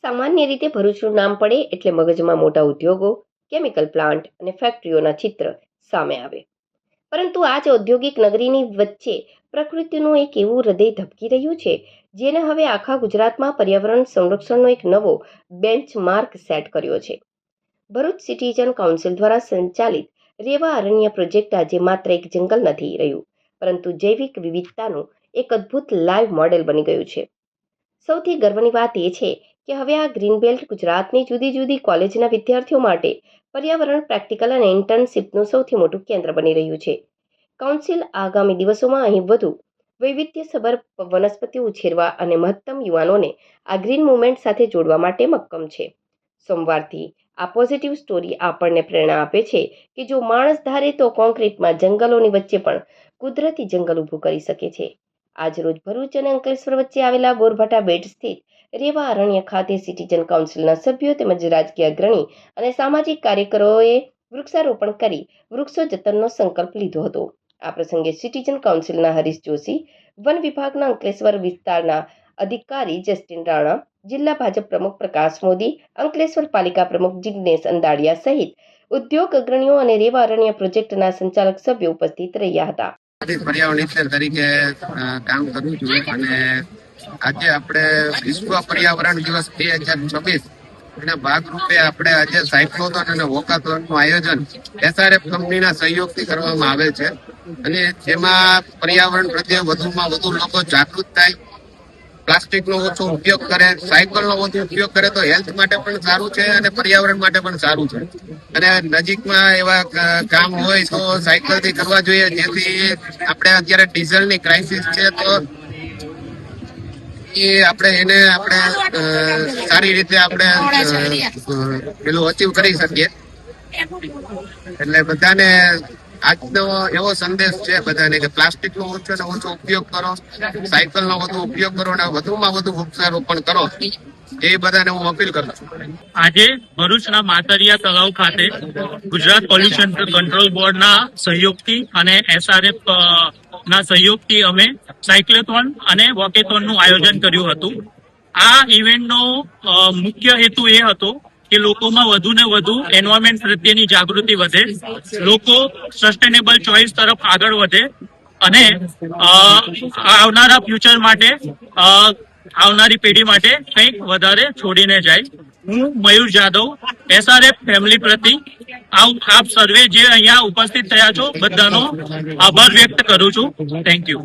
સામાન્ય રીતે ભરૂચનું નામ પડે એટલે મગજમાં મોટા ઉદ્યોગો, કેમિકલ પ્લાન્ટ અને ફેક્ટરીઓના ચિત્ર સામે આવે. પરંતુ આજ ઔદ્યોગિક નગરીની વચ્ચે પ્રકૃતિનું એક એવું હૃદય ધબકી રહ્યું છે, જેને હવે આખા ગુજરાતમાં પર્યાવરણ સંરક્ષણનો એક નવો બેન્ચમાર્ક સેટ કર્યો છે. ભરૂચ સિટીઝન કાઉન્સિલ દ્વારા સંચાલિત રેવા અરણ્ય પ્રોજેક્ટ આજે માત્ર એક જંગલ નથી રહ્યું, પરંતુ જૈવિક વિવિધતાનું એક અદ્ભુત લાઈવ મોડેલ બની ગયું છે. સૌથી ગર્વની વાત એ છે કે હવે આ ગ્રીન બેલ્ટ ગુજરાતની જુદી જુદી કોલેજના વિદ્યાર્થીઓ માટે પર્યાવરણ પ્રેક્ટિકલ અને ઇન્ટર્નશિપનું સૌથી મોટું કેન્દ્ર બની રહ્યું છે. કાઉન્સિલ આગામી દિવસોમાં અહીં વધુ વૈવિધ્યસભર વનસ્પતિઓ ઉછેરવા અને મહત્તમ યુવાનોને આ ગ્રીન મુવમેન્ટ સાથે જોડવા માટે મક્કમ છે. સોમવારથી આ પોઝિટિવ સ્ટોરી આપણને પ્રેરણા આપે છે કે જો માણસ ધારે તો કોન્ક્રીટમાં જંગલોની વચ્ચે પણ કુદરતી જંગલ ઊભું કરી શકે છે. આજરોજ ભરૂચ અને અંકલેશ્વર વચ્ચે આવેલા બોરભાટા બેટ સ્થિત રેવા અરણ્ય ખાતે સિટીઝન કાઉન્સિલના સભ્યો તેમજ રાજકીય અગ્રણી અને સામાજિક કાર્યકરોએ વૃક્ષારોપણ કરી વૃક્ષો જતનનો સંકલ્પ લીધો હતો. આ પ્રસંગે સિટીઝન કાઉન્સિલના હરીશ જોશી, વન વિભાગના અંકલેશ્વર વિસ્તારના અધિકારી જસ્ટિન રાણા, જિલ્લા ભાજપ પ્રમુખ પ્રકાશ મોદી, અંકલેશ્વર પાલિકા પ્રમુખ જિગ્નેશ અંદાડિયા સહિત ઉદ્યોગ અગ્રણીઓ અને રેવા અરણ્ય પ્રોજેક્ટના સંચાલક સભ્યો ઉપસ્થિત રહ્યા હતા. પર્યાવરણ તરીકે કામ કરું છું અને આજે આપણે વિશ્વ પર્યાવરણ દિવસ 2026 એના ભાગરૂપે આપણે આજે સાયક્લોથોન અને વોકાથોનનું આયોજન એસઆરએફ કંપનીના સહયોગથી કરવામાં આવે છે અને જેમાં પર્યાવરણ પ્રત્યે વધુમાં વધુ લોકો જાગૃત થાય, પ્લાસ્ટિકનો ઓછો ઉપયોગ કરે, સાયકલનો ઓછો ઉપયોગ કરે તો હેલ્થ માટે પણ સારું છે અને પર્યાવરણ માટે પણ સારું છે. અને નજીકમાં એવા કામ હોય તો સાયકલથી કરવા જોઈએ, જેથી આપણે અત્યારે ડીઝલની ક્રાઇસિસ છે તો આપણે એને સારી રીતે આપણે પેલું અચીવ કરી શકીએ. એટલે બધાને આજનો એવો સંદેશ છે બધાને કે પ્લાસ્ટિકનો ઓછો ને ઓછો ઉપયોગ કરો, સાયકલનો વધુ ઉપયોગ કરો અને વધુમાં વધુ વૃક્ષારોપણ કરો, એ બધાને હું અપીલ કરું છું. આજે ભરૂચના માતરિયા તળાવ ખાતે ગુજરાત પોલ્યુશન કંટ્રોલ બોર્ડના સહયોગથી અને એસઆરએફ ના સહયોગથી અમે સાયક્લોથોન અને વોકેથોનનું આયોજન કર્યું હતું. આ ઇવેન્ટનો મુખ્ય હેતુ એ હતો કે લોકોમાં વધુ ને વધુ એન્વાયરમેન્ટ પ્રત્યેની જાગૃતિ વધે, લોકો સસ્ટેનેબલ ચોઇસ તરફ આગળ વધે અને આવનારા ફ્યુચર માટે આવનારી પેઢી માટે કંઈક વધારે છોડીને જાય. હું મયુર જાદવ, એસઆરએફ ફેમિલી પ્રતિ આપ સર્વે જે અહીંયા ઉપસ્થિત થયા છો બધાનો આભાર વ્યક્ત કરું છું. Thank you.